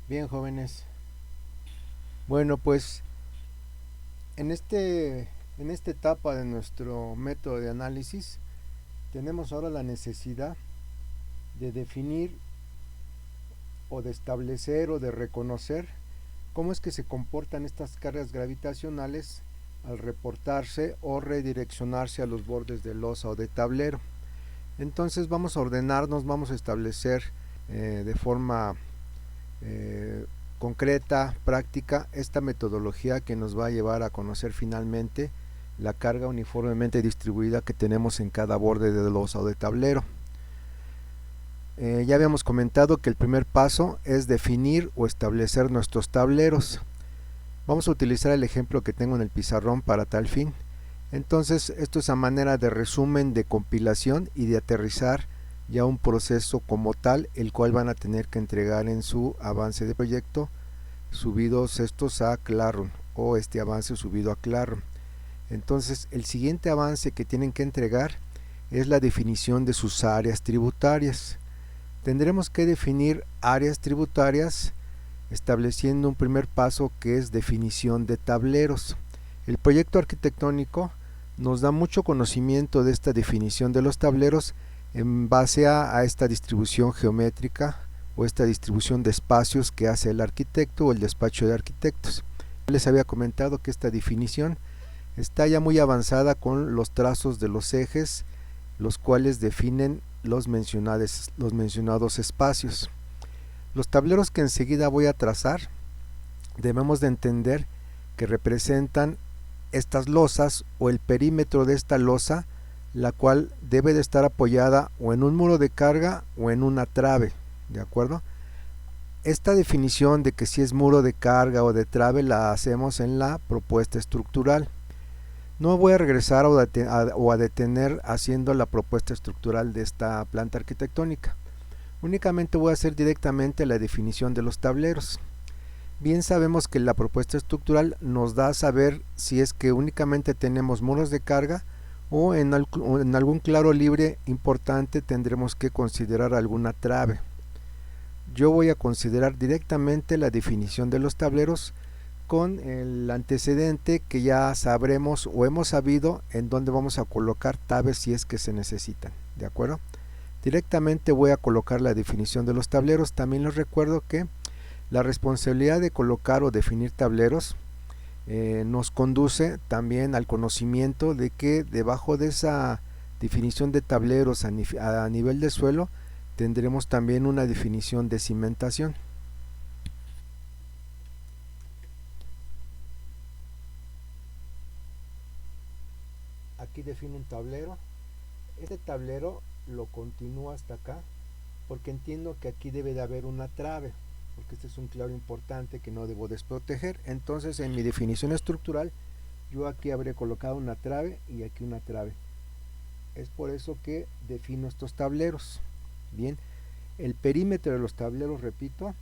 Bien, jóvenes. Bueno, pues en en esta etapa de nuestro método de análisis tenemos ahora la necesidad de definir o de establecer o de reconocer cómo es que se comportan estas cargas gravitacionales al reportarse o redireccionarse a los bordes de losa o de tablero. Entonces vamos a ordenarnos, vamos a establecer de forma eh, concreta, práctica, esta metodología que nos va a llevar a conocer finalmente la carga uniformemente distribuida que tenemos en cada borde de losa o de tablero. Ya habíamos comentado que el primer paso es definir o establecer nuestros tableros. Vamos a utilizar el ejemplo que tengo en el pizarrón para tal fin. Entonces, esto es a manera de resumen, de compilación y de aterrizar ya un proceso como tal, el cual van a tener que entregar en su avance de proyecto subidos estos a Classroom o este avance subido a Classroom. Entonces, el siguiente avance que tienen que entregar es la definición de sus áreas tributarias. Tendremos que definir áreas tributarias estableciendo un primer paso que es definición de tableros. El proyecto arquitectónico nos da mucho conocimiento de esta definición de los tableros en base a esta distribución geométrica o esta distribución de espacios que hace el arquitecto o el despacho de arquitectos. Les había comentado que esta definición está ya muy avanzada con los trazos de los ejes, los cuales definen los mencionados espacios. Los tableros que enseguida voy a trazar debemos de entender que representan estas losas o el perímetro de esta losa, la cual debe de estar apoyada o en un muro de carga o en una trave, ¿de acuerdo? Esta definición de que si es muro de carga o de trave la hacemos en la propuesta estructural. No voy a regresar o a detener haciendo la propuesta estructural de esta planta arquitectónica. Únicamente voy a hacer directamente la definición de los tableros. Bien sabemos que la propuesta estructural nos da a saber si es que únicamente tenemos muros de carga o en algún claro libre importante tendremos que considerar alguna trave. Yo voy a considerar directamente la definición de los tableros con el antecedente que ya sabremos o hemos sabido en dónde vamos a colocar tabes si es que se necesitan, ¿de acuerdo? Directamente voy a colocar la definición de los tableros. También les recuerdo que la responsabilidad de colocar o definir tableros nos conduce también al conocimiento de que debajo de esa definición de tableros a nivel de suelo tendremos también una definición de cimentación. Aquí defino un tablero. Este tablero lo continúo hasta acá porque entiendo que aquí debe de haber una trave, porque este es un claro importante que no debo desproteger. Entonces en mi definición estructural yo aquí habré colocado una trave y aquí una trave. Es por eso que defino estos tableros. Bien, el perímetro de los tableros, repito,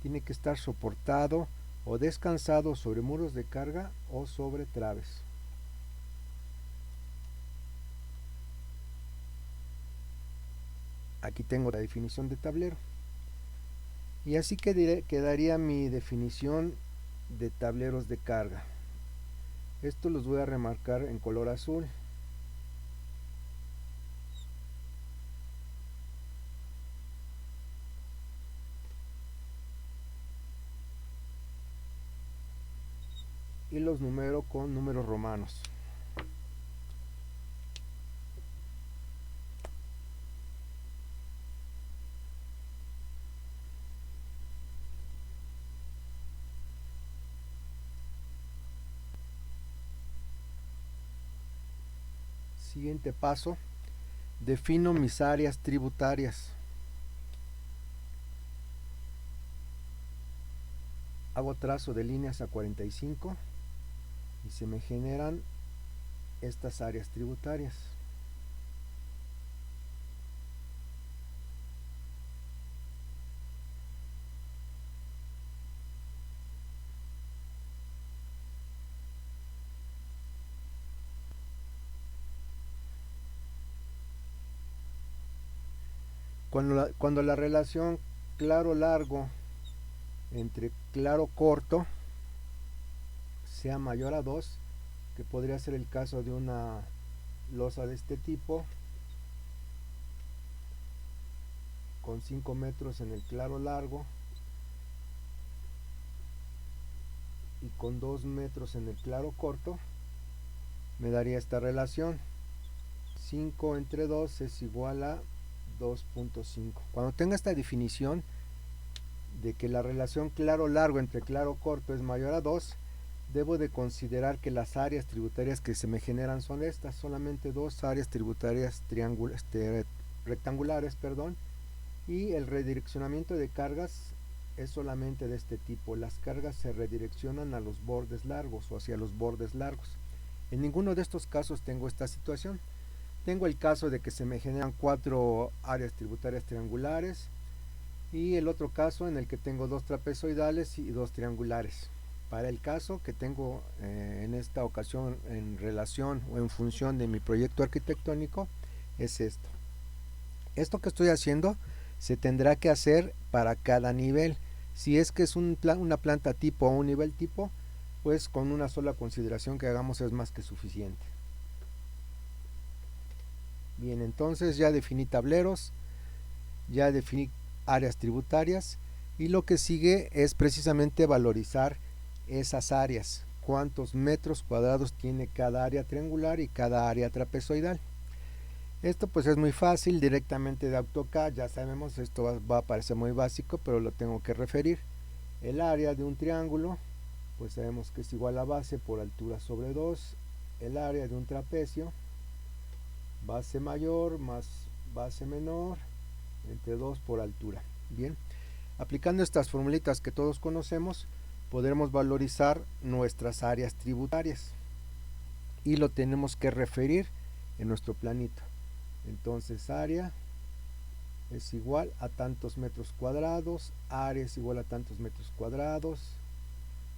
tiene que estar soportado o descansado sobre muros de carga o sobre traves. Aquí tengo la definición de tablero. Y así quedaría mi definición de tableros de carga. Esto los voy a remarcar en color azul. Y los numero con números romanos. Siguiente paso, defino mis áreas tributarias. Hago trazo de líneas a 45 y se me generan estas áreas tributarias. Cuando la relación claro-largo entre claro corto sea mayor a 2, que podría ser el caso de una losa de este tipo, con 5 metros en el claro largo y con 2 metros en el claro corto, me daría esta relación. 5 entre 2 es igual a 2.5. Cuando tenga esta definición de que la relación claro largo entre claro corto es mayor a 2, debo de considerar que las áreas tributarias que se me generan son estas, solamente dos áreas tributarias rectangulares, y el redireccionamiento de cargas es solamente de este tipo. Las cargas se redireccionan a los bordes largos o hacia los bordes largos. En ninguno de estos casos tengo esta situación. Tengo el caso de que se me generan 4 áreas tributarias triangulares, y el otro caso en el que tengo 2 trapezoidales y 2 triangulares. Para el caso que tengo en esta ocasión en relación o en función de mi proyecto arquitectónico, es esto. Esto que estoy haciendo se tendrá que hacer para cada nivel. Si es que es una planta tipo o un nivel tipo, pues con una sola consideración que hagamos es más que suficiente. Bien, entonces ya definí tableros, ya definí áreas tributarias, y lo que sigue es precisamente valorizar esas áreas, cuántos metros cuadrados tiene cada área triangular y cada área trapezoidal. Esto pues es muy fácil, directamente de AutoCAD, ya sabemos, esto va a parecer muy básico, pero lo tengo que referir. El área de un triángulo, pues sabemos que es igual a base por altura sobre 2, el área de un trapecio, base mayor más base menor, entre 2 por altura. Bien, aplicando estas formulitas que todos conocemos, podremos valorizar nuestras áreas tributarias, y lo tenemos que referir en nuestro planito. Entonces área es igual a tantos metros cuadrados, área es igual a tantos metros cuadrados.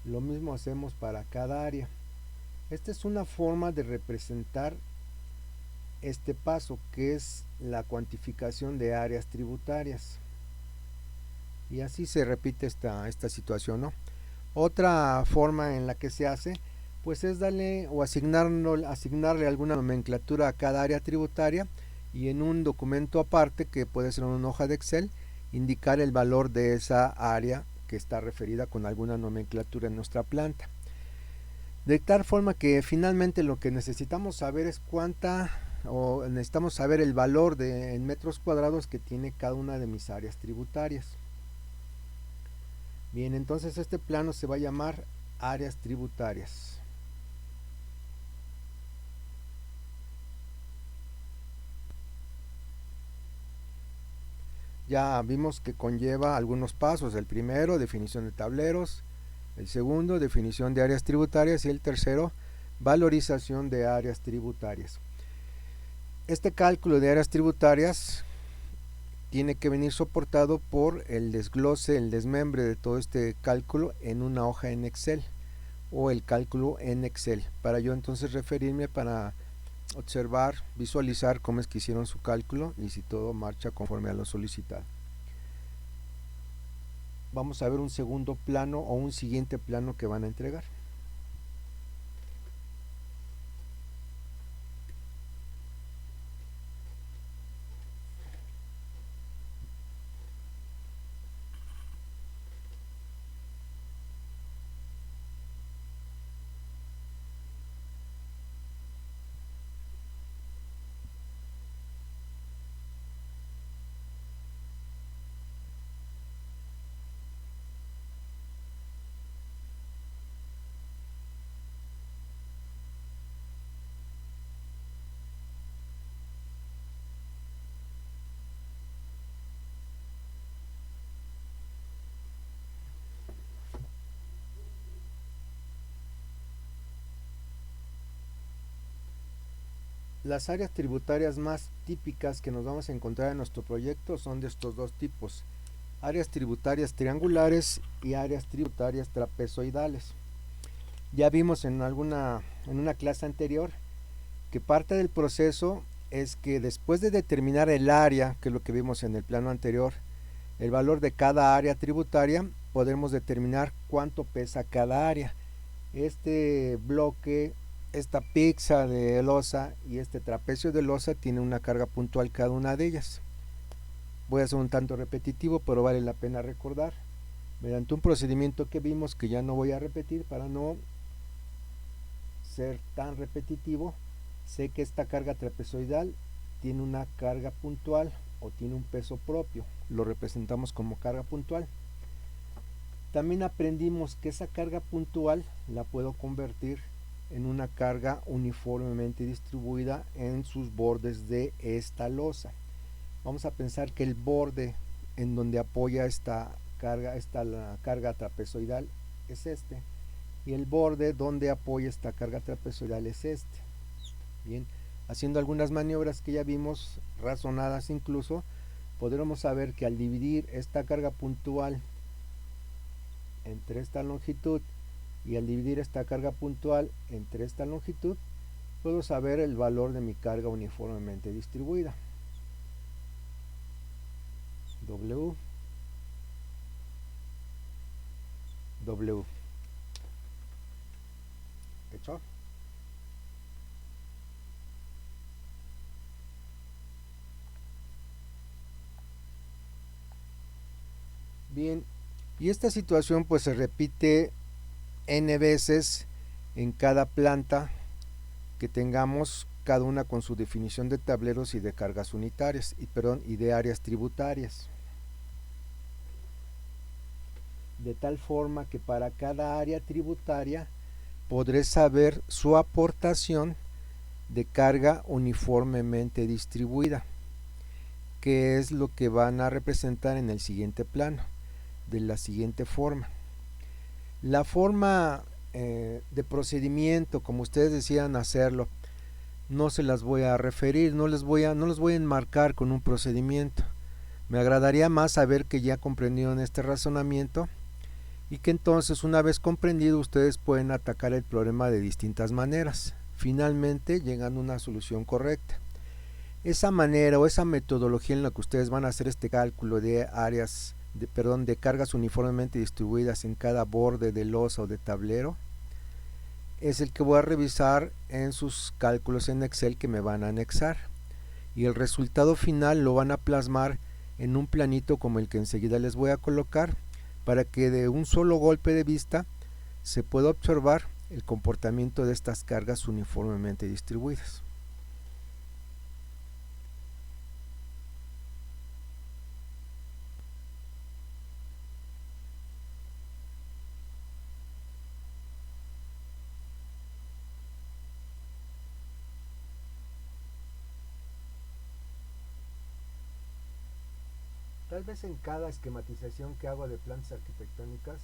Lo mismo hacemos para cada área. Esta es una forma de representar este paso, que es la cuantificación de áreas tributarias. Y así se repite esta situación, ¿no? Otra forma en la que se hace, pues es darle o asignarle alguna nomenclatura a cada área tributaria, y en un documento aparte, que puede ser una hoja de Excel, indicar el valor de esa área que está referida con alguna nomenclatura en nuestra planta. De tal forma que finalmente lo que necesitamos saber es necesitamos saber el valor en metros cuadrados que tiene cada una de mis áreas tributarias. Bien, entonces este plano se va a llamar áreas tributarias. Ya vimos que conlleva algunos pasos. El primero, definición de tableros. El segundo, definición de áreas tributarias. Y el tercero, valorización de áreas tributarias. Este cálculo de áreas tributarias tiene que venir soportado por el desglose, el desmembre de todo este cálculo en una hoja en Excel, o el cálculo en Excel, para yo entonces referirme para observar, visualizar cómo es que hicieron su cálculo y si todo marcha conforme a lo solicitado. Vamos a ver un segundo plano o un siguiente plano que van a entregar. Las áreas tributarias más típicas que nos vamos a encontrar en nuestro proyecto son de estos dos tipos: áreas tributarias triangulares y áreas tributarias trapezoidales. Ya vimos en una clase anterior que parte del proceso es que después de determinar el área, que es lo que vimos en el plano anterior, el valor de cada área tributaria, podremos determinar cuánto pesa cada área. Este bloque, esta pizza de losa y este trapecio de losa tiene una carga puntual cada una de ellas. Voy a hacer un tanto repetitivo, pero vale la pena recordar. Mediante un procedimiento que vimos, que ya no voy a repetir para no ser tan repetitivo, sé que esta carga trapezoidal tiene una carga puntual o tiene un peso propio. Lo representamos como carga puntual. También aprendimos que esa carga puntual la puedo convertir en una carga uniformemente distribuida en sus bordes de esta losa. Vamos a pensar que el borde en donde apoya esta la carga trapezoidal es este, y el borde donde apoya esta carga trapezoidal es este. Bien, haciendo algunas maniobras que ya vimos, razonadas incluso, podremos saber que al dividir esta carga puntual entre esta longitud y al dividir esta carga puntual entre esta longitud, puedo saber el valor de mi carga uniformemente distribuida. W ¿hecho? Bien, y esta situación pues se repite n veces en cada planta que tengamos, cada una con su definición de tableros y de cargas unitarias y de áreas tributarias, de tal forma que para cada área tributaria podré saber su aportación de carga uniformemente distribuida, que es lo que van a representar en el siguiente plano, de la siguiente forma. La forma de procedimiento, como ustedes decían hacerlo, no se las voy a referir, no los voy a enmarcar con un procedimiento. Me agradaría más saber que ya comprendieron este razonamiento y que entonces, una vez comprendido, ustedes pueden atacar el problema de distintas maneras, finalmente llegando a una solución correcta. Esa manera o esa metodología en la que ustedes van a hacer este cálculo de de cargas uniformemente distribuidas en cada borde de losa o de tablero, es el que voy a revisar en sus cálculos en Excel que me van a anexar, y el resultado final lo van a plasmar en un planito como el que enseguida les voy a colocar, para que de un solo golpe de vista se pueda observar el comportamiento de estas cargas uniformemente distribuidas. Tal vez en cada esquematización que hago de plantas arquitectónicas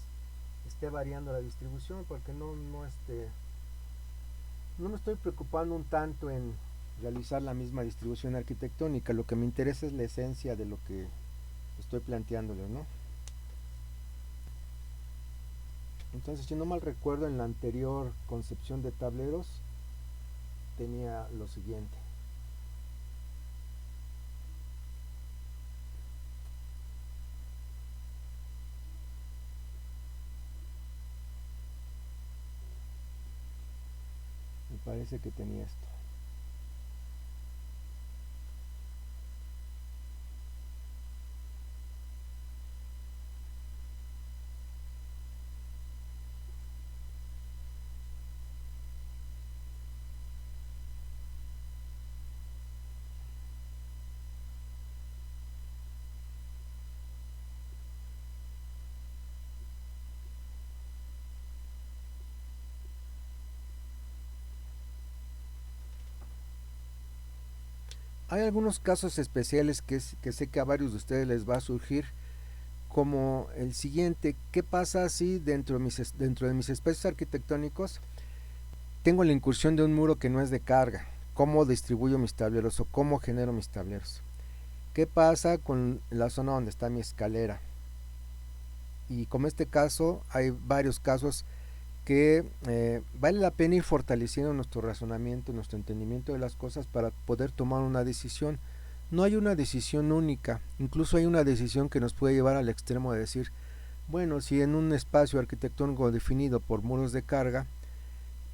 esté variando la distribución, porque no me estoy preocupando un tanto en realizar la misma distribución arquitectónica. Lo que me interesa es la esencia de lo que estoy planteándoles, ¿no? Entonces, si no mal recuerdo, en la anterior concepción de tableros tenía lo siguiente. Me parece que tenía esto. Hay algunos casos especiales que sé que a varios de ustedes les va a surgir, como el siguiente. ¿Qué pasa si dentro de mis espacios arquitectónicos tengo la incursión de un muro que no es de carga? ¿Cómo distribuyo mis tableros o cómo genero mis tableros? ¿Qué pasa con la zona donde está mi escalera? Y como este caso, hay varios casos que vale la pena ir fortaleciendo nuestro razonamiento, nuestro entendimiento de las cosas para poder tomar una decisión. No hay una decisión única, incluso hay una decisión que nos puede llevar al extremo de decir, Bueno, si en un espacio arquitectónico definido por muros de carga,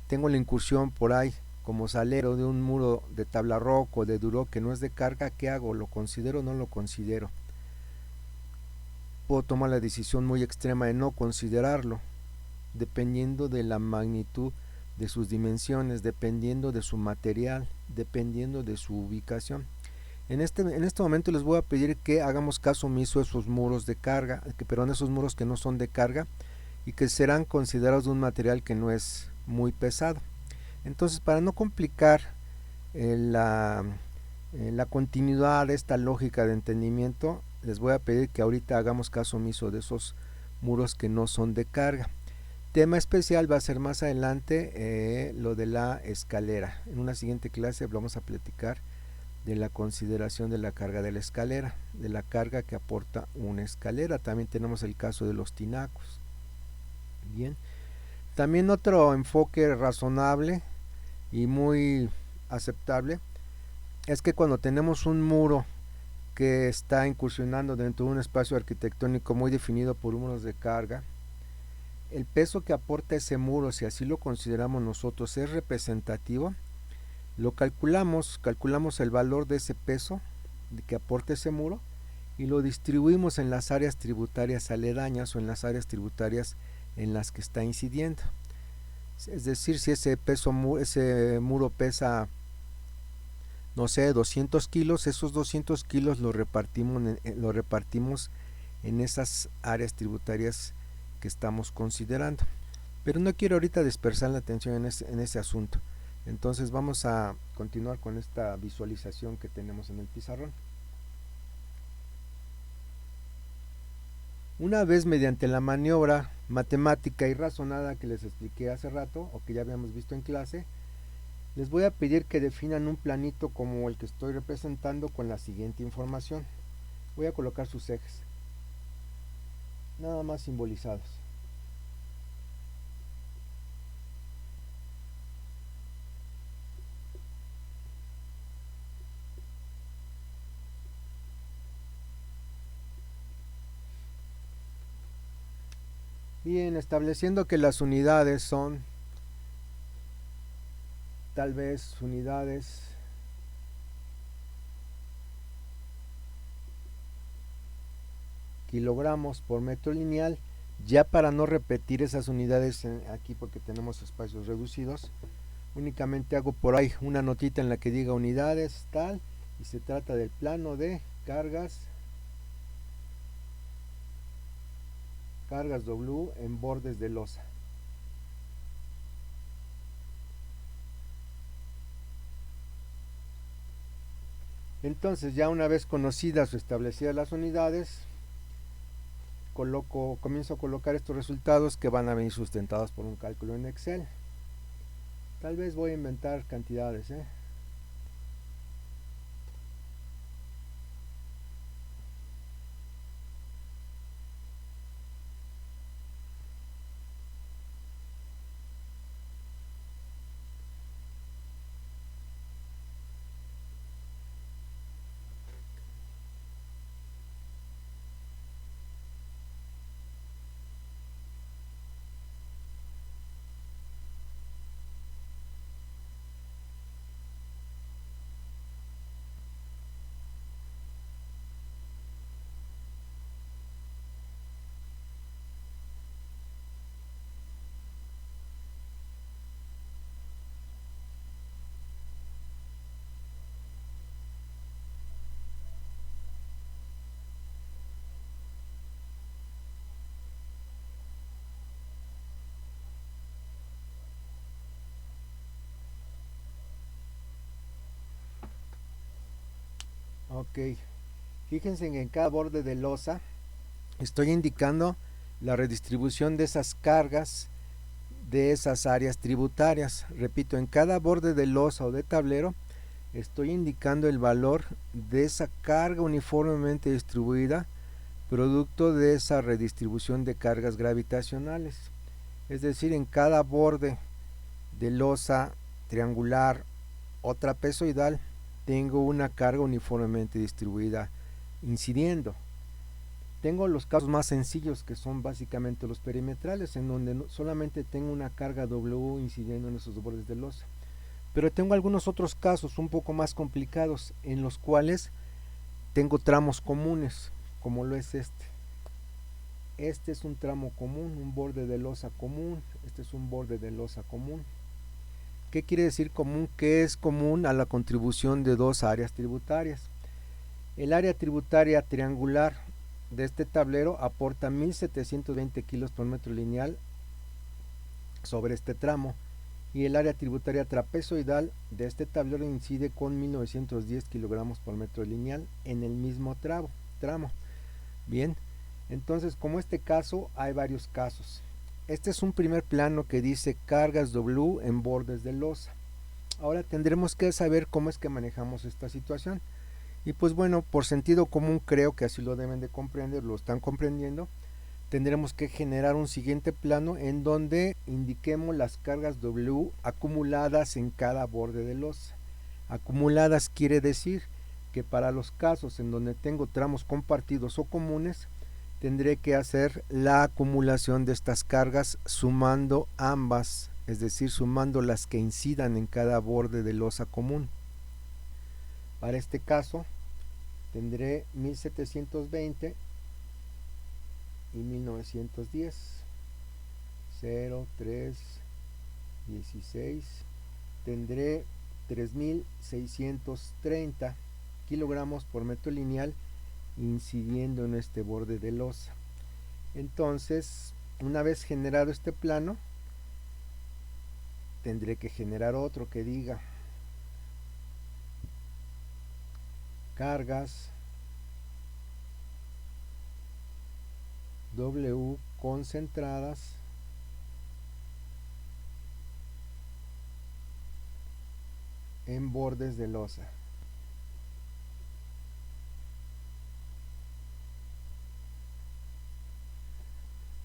tengo la incursión por ahí como salero de un muro de tabla roca o de duro que no es de carga, ¿qué hago? ¿Lo considero o no lo considero? Puedo tomar la decisión muy extrema de no considerarlo, dependiendo de la magnitud de sus dimensiones, dependiendo de su material, dependiendo de su ubicación. En este momento les voy a pedir que hagamos caso omiso a esos muros de carga, perdón, esos muros que no son de carga y que serán considerados de un material que no es muy pesado. Entonces, para no complicar la continuidad de esta lógica de entendimiento, les voy a pedir que ahorita hagamos caso omiso de esos muros que no son de carga. Tema especial va a ser más adelante lo de la escalera. En una siguiente clase vamos a platicar de la consideración de la carga de la escalera, de la carga que aporta una escalera. También tenemos el caso de los tinacos. Bien. También otro enfoque razonable y muy aceptable es que cuando tenemos un muro que está incursionando dentro de un espacio arquitectónico muy definido por muros de carga, el peso que aporta ese muro, si así lo consideramos nosotros, es representativo, lo calculamos el valor de ese peso que aporta ese muro y lo distribuimos en las áreas tributarias aledañas o en las áreas tributarias en las que está incidiendo. Es decir, si ese muro pesa, no sé, 200 kilos, esos 200 kilos lo repartimos en esas áreas tributarias que estamos considerando. Pero no quiero ahorita dispersar la atención en ese asunto. Entonces vamos a continuar con esta visualización que tenemos en el pizarrón. Una vez mediante la maniobra matemática y razonada que les expliqué hace rato o que ya habíamos visto en clase, les voy a pedir que definan un planito como el que estoy representando con la siguiente información. Voy a colocar sus ejes, nada más simbolizados. Bien, estableciendo que las unidades son tal vez unidades kilogramos por metro lineal, ya para no repetir esas unidades aquí porque tenemos espacios reducidos, únicamente hago por ahí una notita en la que diga unidades tal, y se trata del plano de cargas W en bordes de losa. Entonces, ya una vez conocidas o establecidas las unidades, comienzo a colocar estos resultados que van a venir sustentados por un cálculo en Excel. Tal vez voy a inventar cantidades, Ok, fíjense que en cada borde de losa estoy indicando la redistribución de esas cargas de esas áreas tributarias. Repito, en cada borde de losa o de tablero estoy indicando el valor de esa carga uniformemente distribuida producto de esa redistribución de cargas gravitacionales. Es decir, en cada borde de losa triangular o trapezoidal tengo una carga uniformemente distribuida incidiendo. Tengo los casos más sencillos, que son básicamente los perimetrales, en donde solamente tengo una carga W incidiendo en esos bordes de losa. Pero tengo algunos otros casos un poco más complicados, en los cuales tengo tramos comunes, como lo es este. Este es un tramo común, un borde de losa común. Este es un borde de losa común. ¿Qué quiere decir común? Que es común a la contribución de dos áreas tributarias. El área tributaria triangular de este tablero aporta 1720 kilos por metro lineal sobre este tramo, y el área tributaria trapezoidal de este tablero incide con 1910 kilogramos por metro lineal en el mismo tramo. Bien, entonces, como este caso, hay varios casos. Este es un primer plano que dice cargas W en bordes de losa. Ahora tendremos que saber cómo es que manejamos esta situación. Y pues bueno, por sentido común creo que así lo deben de comprender, lo están comprendiendo. Tendremos que generar un siguiente plano en donde indiquemos las cargas W acumuladas en cada borde de losa. Acumuladas quiere decir que para los casos en donde tengo tramos compartidos o comunes, tendré que hacer la acumulación de estas cargas sumando ambas, es decir, sumando las que incidan en cada borde de losa común. Para este caso tendré 1720 y 1910, 0, 3, 16, tendré 3630 kilogramos por metro lineal incidiendo en este borde de losa. Entonces, una vez generado este plano, tendré que generar otro que diga cargas W concentradas en bordes de losa.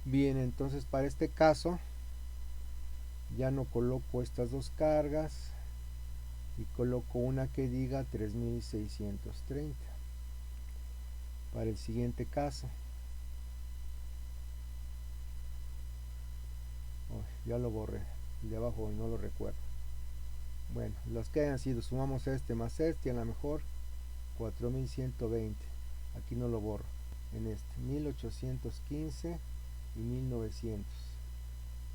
Bien, entonces para este caso ya no coloco estas dos cargas y coloco una que diga 3630. Para el siguiente caso, ya lo borré, el de abajo no lo recuerdo. Bueno, los que hayan sido, sumamos este más este, y a lo mejor 4120. Aquí no lo borro. En este 1815 y 1900.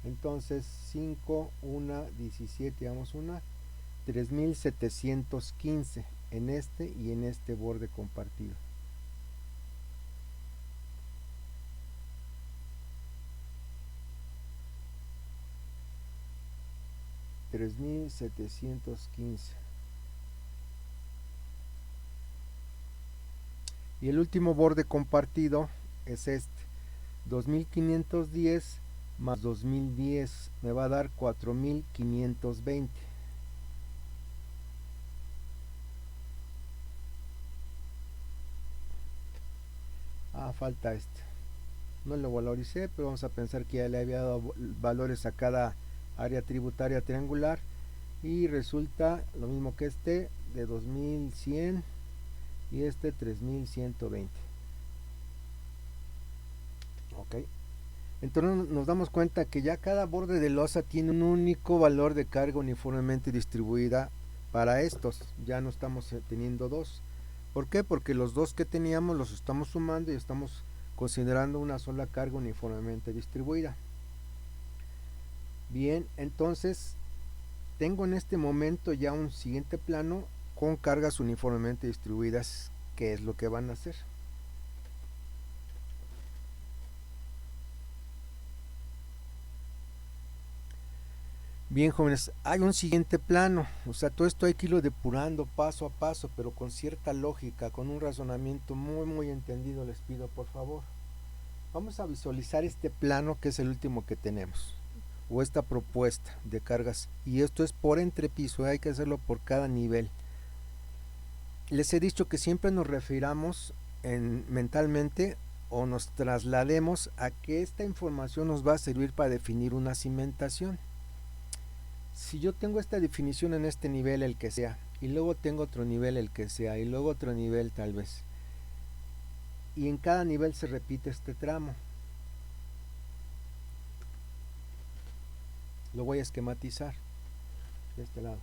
Entonces 5, 1, 17, vamos una 3715 en este y en este borde compartido. $3,715. Y el último borde compartido es este, 2510 más 2010 me va a dar 4520. Falta este. No lo valoricé, pero vamos a pensar que ya le había dado valores a cada área tributaria triangular, y resulta lo mismo que este, de 2100, y este 3120. Ok, entonces nos damos cuenta que ya cada borde de losa tiene un único valor de carga uniformemente distribuida. Para estos ya no estamos teniendo dos. ¿Por qué? Porque los dos que teníamos los estamos sumando y estamos considerando una sola carga uniformemente distribuida. Bien, entonces tengo en este momento ya un siguiente plano con cargas uniformemente distribuidas. ¿Qué es lo que van a hacer? Bien, jóvenes, hay un siguiente plano, o sea, todo esto hay que irlo depurando paso a paso, pero con cierta lógica, con un razonamiento muy entendido, les pido por favor. Vamos a visualizar este plano que es el último que tenemos, o esta propuesta de cargas, y esto es por entrepiso, hay que hacerlo por cada nivel. Les he dicho que siempre nos refiramos mentalmente o nos traslademos a que esta información nos va a servir para definir una cimentación. Si yo tengo esta definición en este nivel, el que sea, y luego tengo otro nivel, el que sea, y luego otro nivel tal vez, y en cada nivel se repite este tramo. Lo voy a esquematizar de este lado.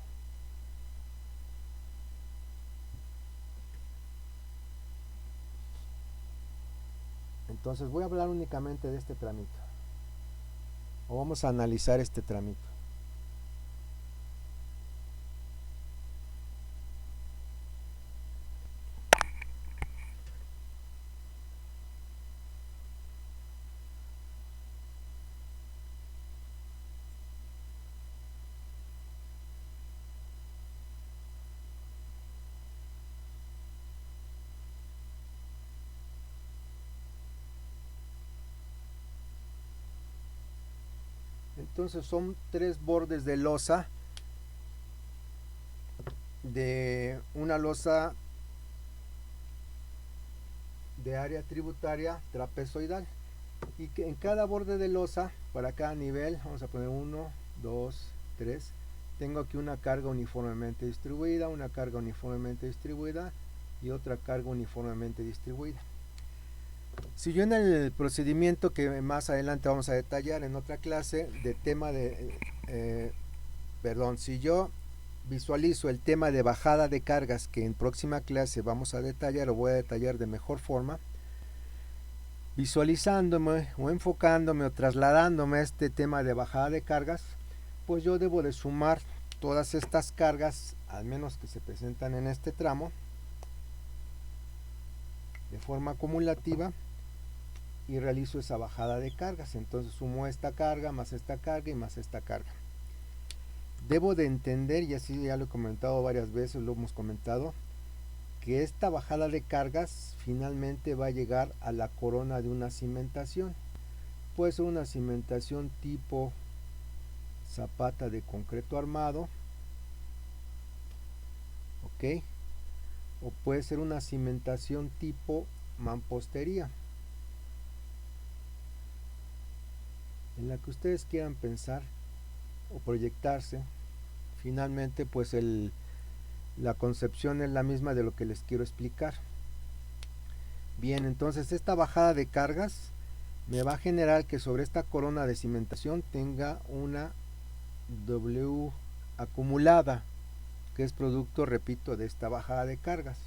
Entonces voy a hablar únicamente de este tramito, o vamos a analizar este tramito. Entonces son 3 bordes de losa, de una losa de área tributaria trapezoidal, y que en cada borde de losa, para cada nivel, vamos a poner 1, 2, 3, tengo aquí una carga uniformemente distribuida, una carga uniformemente distribuida y otra carga uniformemente distribuida. Si yo en el procedimiento que más adelante vamos a detallar en otra clase de tema de si yo visualizo el tema de bajada de cargas, que en próxima clase vamos a detallar o voy a detallar de mejor forma, visualizándome o enfocándome o trasladándome a este tema de bajada de cargas, pues yo debo de sumar todas estas cargas, al menos que se presentan en este tramo, de forma acumulativa, y realizo esa bajada de cargas. Entonces sumo esta carga más esta carga y más esta carga. Debo de entender, y así ya lo he comentado varias veces, lo hemos comentado, que esta bajada de cargas finalmente va a llegar a la corona de una cimentación. Puede ser una cimentación tipo zapata de concreto armado, ok, o puede ser una cimentación tipo mampostería, en la que ustedes quieran pensar o proyectarse. Finalmente pues la concepción es la misma de lo que les quiero explicar. Bien, entonces esta bajada de cargas me va a generar que sobre esta corona de cimentación tenga una W acumulada, que es producto, repito, de esta bajada de cargas.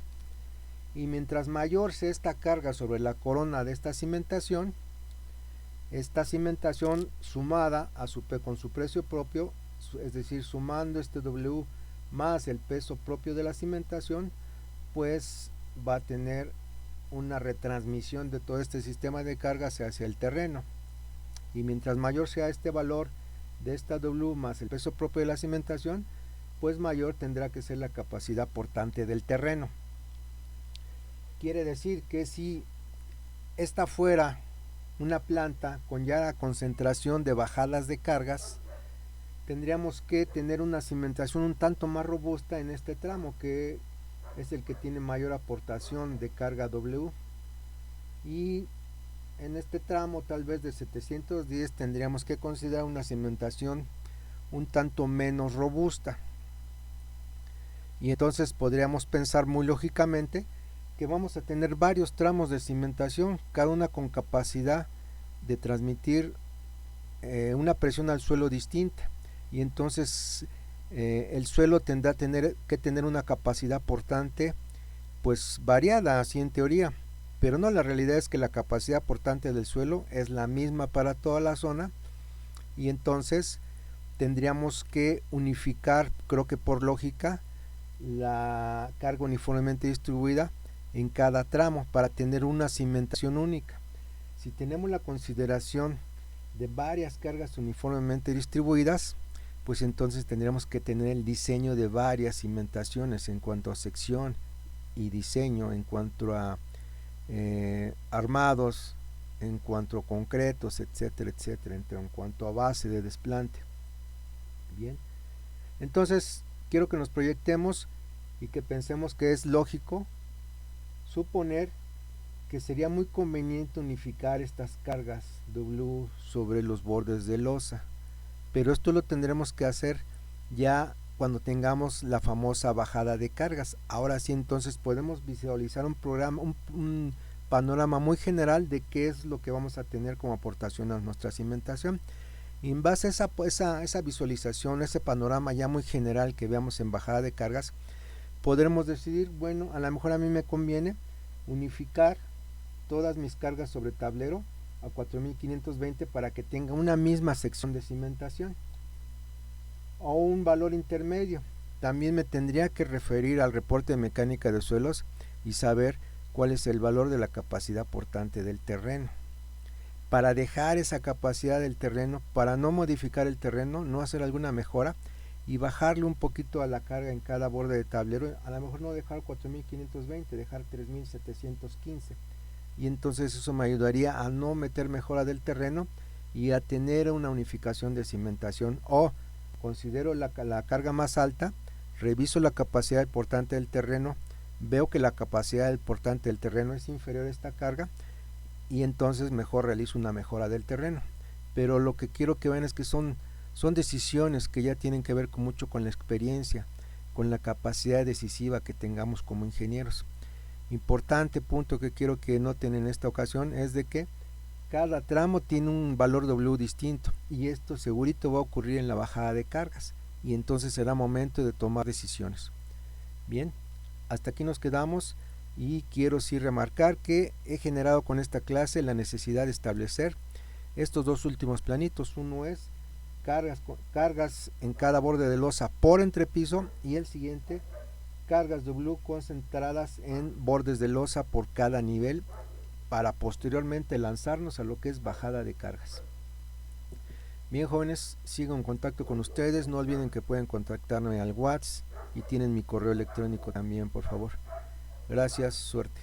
Y mientras mayor sea esta carga sobre la corona de esta cimentación sumada con su precio propio, es decir, sumando este W más el peso propio de la cimentación, pues va a tener una retransmisión de todo este sistema de cargas hacia el terreno. Y mientras mayor sea este valor de esta W más el peso propio de la cimentación, pues mayor tendrá que ser la capacidad portante del terreno. Quiere decir que si esta fuera una planta con ya la concentración de bajadas de cargas, tendríamos que tener una cimentación un tanto más robusta en este tramo, que es el que tiene mayor aportación de carga W, y en este tramo tal vez de 710 tendríamos que considerar una cimentación un tanto menos robusta, y entonces podríamos pensar muy lógicamente que vamos a tener varios tramos de cimentación, cada una con capacidad de transmitir una presión al suelo distinta, y entonces el suelo tendrá que tener una capacidad portante pues variada, así en teoría, pero no, la realidad es que la capacidad portante del suelo es la misma para toda la zona, y entonces tendríamos que unificar, creo que por lógica, la carga uniformemente distribuida en cada tramo para tener una cimentación única. Si tenemos la consideración de varias cargas uniformemente distribuidas, pues entonces tendríamos que tener el diseño de varias cimentaciones en cuanto a sección y diseño, en cuanto a armados, en cuanto a concretos, etcétera, etcétera, en cuanto a base de desplante. Bien, entonces quiero que nos proyectemos y que pensemos que es lógico suponer que sería muy conveniente unificar estas cargas W sobre los bordes de losa, pero esto lo tendremos que hacer ya cuando tengamos la famosa bajada de cargas. Ahora sí, entonces podemos visualizar un panorama muy general de qué es lo que vamos a tener como aportación a nuestra cimentación. Y en base a esa visualización, ese panorama ya muy general que veamos en bajada de cargas, podremos decidir, bueno, a lo mejor a mí me conviene unificar todas mis cargas sobre tablero a 4520 para que tenga una misma sección de cimentación, o un valor intermedio. También me tendría que referir al reporte de mecánica de suelos y saber cuál es el valor de la capacidad portante del terreno. Para dejar esa capacidad del terreno, para no modificar el terreno, no hacer alguna mejora y bajarle un poquito a la carga en cada borde de tablero, a lo mejor no dejar 4520, dejar 3715, y entonces eso me ayudaría a no meter mejora del terreno y a tener una unificación de cimentación. O considero la carga más alta, reviso la capacidad portante del terreno, veo que la capacidad del portante del terreno es inferior a esta carga, y entonces mejor realizo una mejora del terreno. Pero lo que quiero que vean es que son decisiones que ya tienen que ver mucho con la experiencia, con la capacidad decisiva que tengamos como ingenieros. Importante punto que quiero que noten en esta ocasión es de que cada tramo tiene un valor W distinto, y esto segurito va a ocurrir en la bajada de cargas, y entonces será momento de tomar decisiones. Bien, hasta aquí nos quedamos, y quiero sí remarcar que he generado con esta clase la necesidad de establecer estos dos últimos planitos. Uno es cargas en cada borde de losa por entrepiso, y el siguiente cargas W concentradas en bordes de losa por cada nivel, para posteriormente lanzarnos a lo que es bajada de cargas. Bien, jóvenes, sigo en contacto con ustedes. No olviden que pueden contactarme al WhatsApp y tienen mi correo electrónico también, por favor. Gracias, suerte.